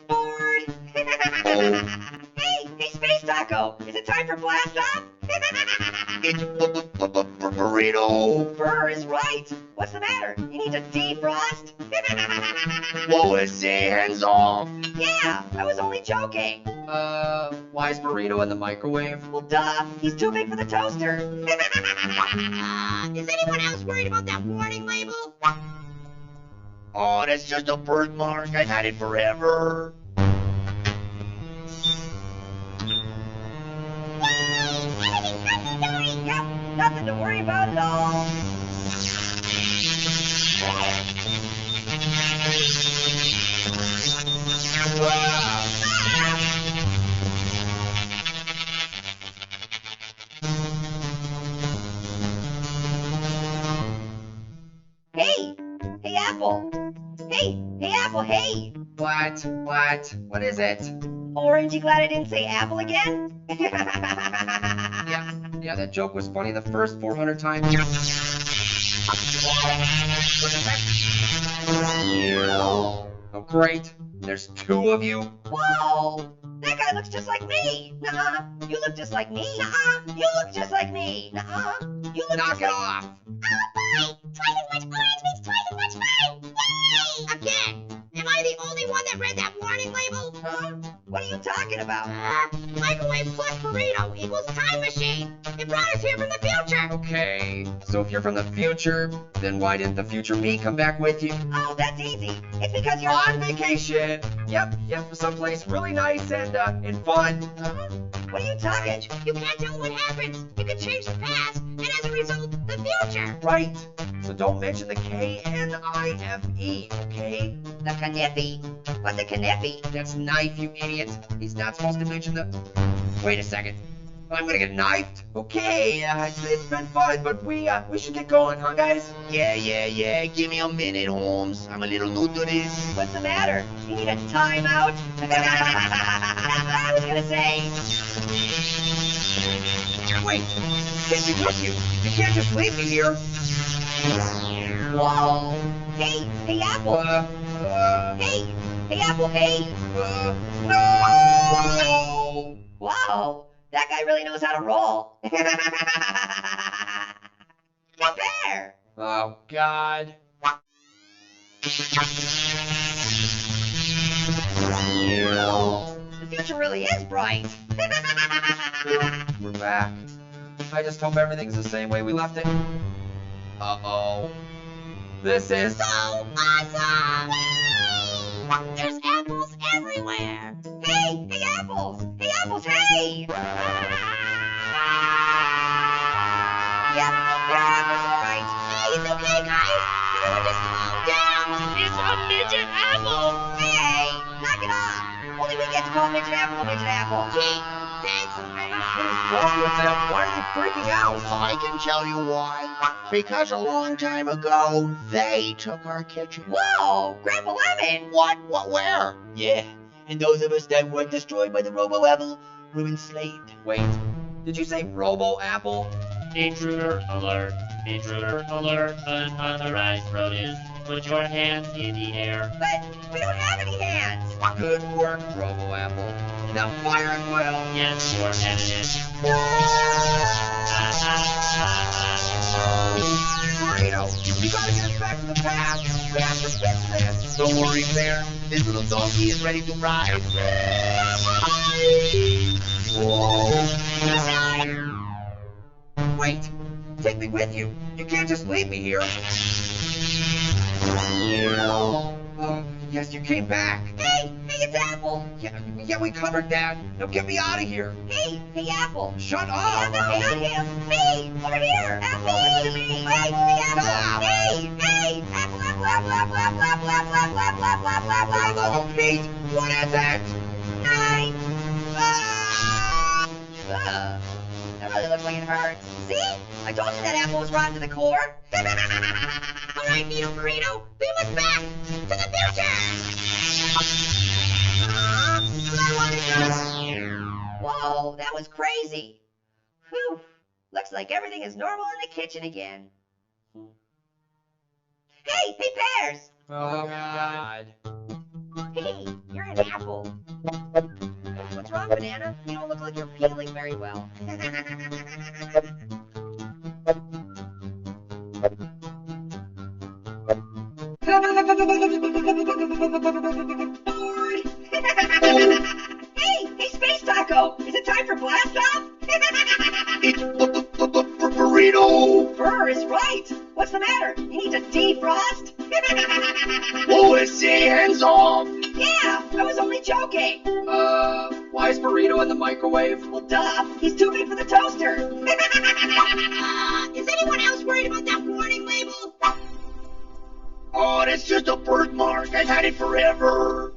Bored. Hey, Space Taco. Is it time for blast off? It's burrito. Burr is right. What's the matter? You need to defrost? What was it? Hands off. Yeah, I was only joking. Why is burrito in the microwave? Well, duh. He's too big for the toaster. Is anyone else worried about that warning label? Oh, that's just a birthmark. I've had it forever. Yep, nothing to worry about at all. Hey, Apple. Hey, Apple, hey. What? What is it? Orange, you glad I didn't say apple again? Yeah, that joke was funny the first 400 times. Oh, great. There's two of you? Whoa! That guy looks just like me! Nuh-uh. You look just like me! Nuh-uh. You look just like me! Nuh-uh. You look Knock just it like... off! Oh boy! Twice as much orange means twice as much fun! Yay! Again! Am I the only one that read that warning label? Huh? What are you talking about? Microwave plus burrito equals time machine! It brought us here from the future! Okay, so if you're from the future, then why didn't the future me come back with you? Oh, that's easy. It's because you're... On vacation! Yep, someplace really nice and fun. What are you talking? You can't tell what happens! You can change the past, and as a result, the future! Right. So don't mention the K-N-I-F-E, okay? The Kniffy. What's a Kniffy? That's knife, you idiot. He's not supposed to mention the... Wait a second. I'm gonna get knifed. Okay, it's been fun, but we should get going, huh, guys? Yeah. Give me a minute, Holmes. I'm a little new to this. What's the matter? You need a timeout? That's what I was gonna say. Wait, can't you look you? You can't just leave me here. Whoa! Hey, Apple! Hey, Apple, hey! No! Whoa! That guy really knows how to roll. Compare! Oh, God. The future really is bright. We're back. I just hope everything's the same way we left it. Uh-oh. This is... So awesome! Yay! There's apples everywhere! Hey, apples! Hey, apples, hey! Yep, there are apples, all right. Hey, it's okay, guys! Everyone just calm down! It's a midget apple! Hey, knock it off! Only we get to call midget apple a midget apple. Gee, thanks, What is wrong with them? Why are they freaking out? I can tell you why. Because a long time ago, they took our kitchen. Whoa, Grandpa Lemon! What? Where? Yeah, and those of us that weren't destroyed by the Robo-Apple were enslaved. Wait, did you say Robo-Apple? Intruder alert! Intruder alert! Unauthorized produce. Put your hands in the air. But we don't have any hands. Good work, Robo-Apple. Now fire at will! Yes, you're edited. Burrito, you gotta get us back to the past! We have to fix this! Don't worry, Bear. This little donkey is ready to ride. Wait! Take me with you! You can't just leave me here! Yes, you came back! Hey, it's Apple. Yeah, we covered that! Now get me out of here! Hey, Apple. Shut Yeah, up! no, not him. Me, over here. Apple, listen to me. Hey, Apple. Stop. Hey, Apple, Apple, Apple, Apple, Apple, Apple, Apple, Apple, Apple, Apple, Apple, Apple, Apple. Oh, Pete! What is it? 9. That really looks like it hurts. See? I told you that apple was rotten to the core. All right, Nito Burrito, beam us back to the future! But I want to go... Whoa, that was crazy. Whew. Looks like everything is normal in the kitchen again. Hey, pears! Oh, God. Hey, you're an apple. What's wrong, Banana? You don't look like you're peeling very well. Hey, Space Taco! Is it time for blast off? It's burrito. Burr is right. What's the matter? You need to defrost? Oh, let's say hands off. Yeah, I was only joking. Why is burrito in the microwave? Well, duh. He's too big for the toaster. Is anyone else worried about that warning label? Oh, that's just a birthmark. I've had it forever.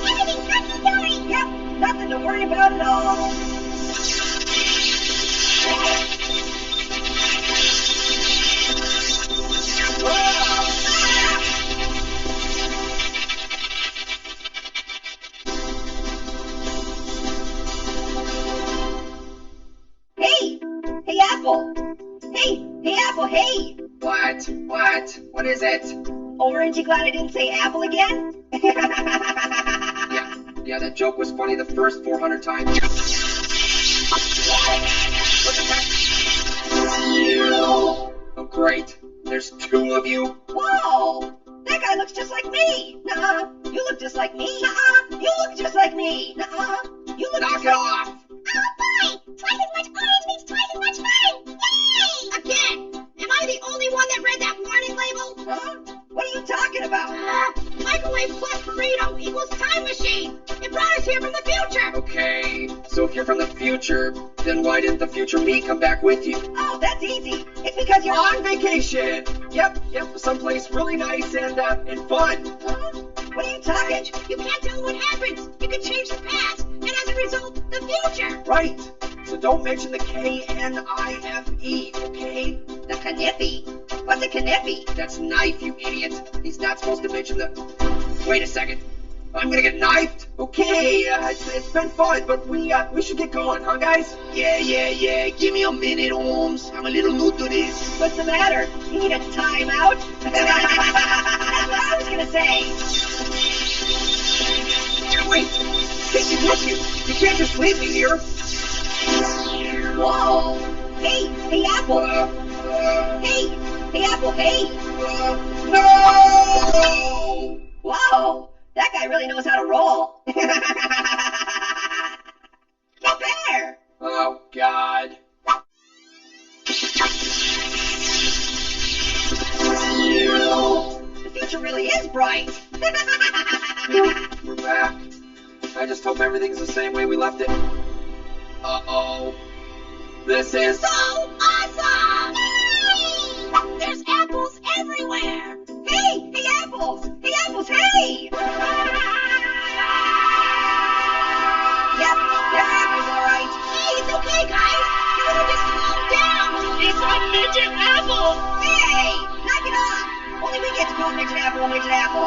Everything's hunky-dory! Yep, nothing to worry about at all. Hey, Apple. Hey, Apple, hey. What? What is it? Orange, you glad I didn't say apple again? Yeah, that joke was funny the first 400 times. Oh, great. There's two of you? Whoa! That guy looks just like me. Nuh-uh. You look just like me. Nuh-uh. You look just like me. Nuh-uh. You look Knock just it like... off! Oh boy! Twice as much orange means twice as much fun! Yay! Again! Am I the only one that read that warning label? Huh? What are you talking about? Microwave plus burrito equals time machine! It brought us here from the future! Okay, so if you're from the future, then why didn't the future me come back with you? Oh, that's easy. It's because you're On vacation! Yep, someplace really nice and fun. Huh? What are you talking? You can't tell what happens! You can change the past, and as a result, the future! Right, so don't mention the K-N-I-F-E, okay? The Kniffy. What's a Kniffy? That's knife, you idiot. He's not supposed to mention the... Wait a second. I'm gonna get knifed? Okay, it's been fun, but we should get going, huh, guys? Yeah. Give me a minute, Holmes. I'm a little new to this. What's the matter? You need a timeout? That's what I was gonna say. Wait, take me with you. You can't just leave me here. Whoa! Hey, Apple. Hey, Apple, hey. No! Whoa! That guy really knows how to roll. Get there! Oh, God. The future really is bright. We're back. I just hope everything's the same way we left it. Uh-oh. This is... So awesome! Yay! There's apples everywhere! Hey, Apples! Hey, Apples, hey! Yep, they're apples, all right. Hey, it's okay, guys! You better just calm down! It's a midget apple! Hey, knock it off! Only we get to call Midget Apple.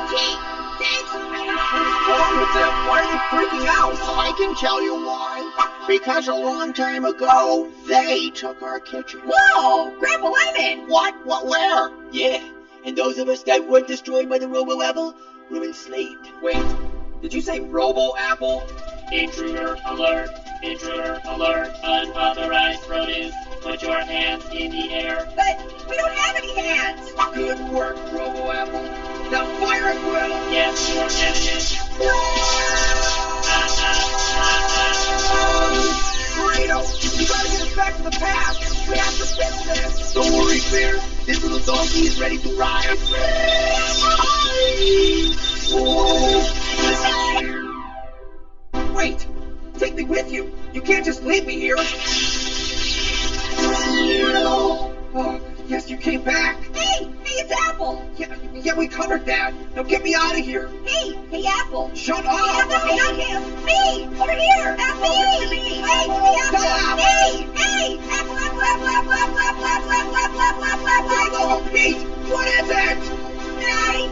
Gee, thanks! What's wrong with them? Why are they freaking out? I can tell you why. Because a long time ago, they took our kitchen. Whoa! Grandpa Lemon! What? Where? Yeah, and those of us that weren't destroyed by the robo-level were enslaved. Wait, did you say Robo-Apple? Intruder alert! Intruder alert! Unauthorized produce! Put your hands in the air! But we don't have any hands! Good work, Robo-Apple. Now fire at will! Yes, your evidence! Burrito, you gotta get us back to the past! We have to fix this! Don't worry, Bear. This little donkey is ready to ride. Wait! Take me with you! You can't just leave me here! Oh, yes, you came back! Hey, it's Apple! Yeah, we covered that! Now get me out of here! Hey, Apple! Shut Hey, up! Apple, not him! Me! Over here! Apple! Me! Hey, Apple! Stop! Hey! Apple! Oh, Pete! What is it? Hey!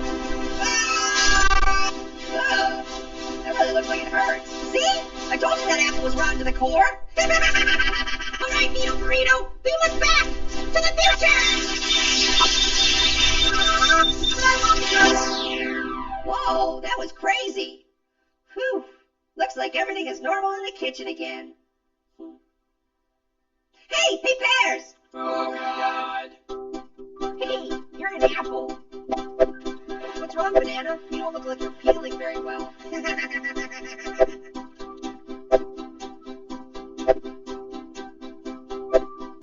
That really looks like it hurts. See? I told you that apple was rotten to the core. All right, Needle Burrito, we must like everything is normal in the kitchen again. Hey, Pears! Oh, God. Hey, you're an apple. What's wrong, Banana? You don't look like you're peeling very well.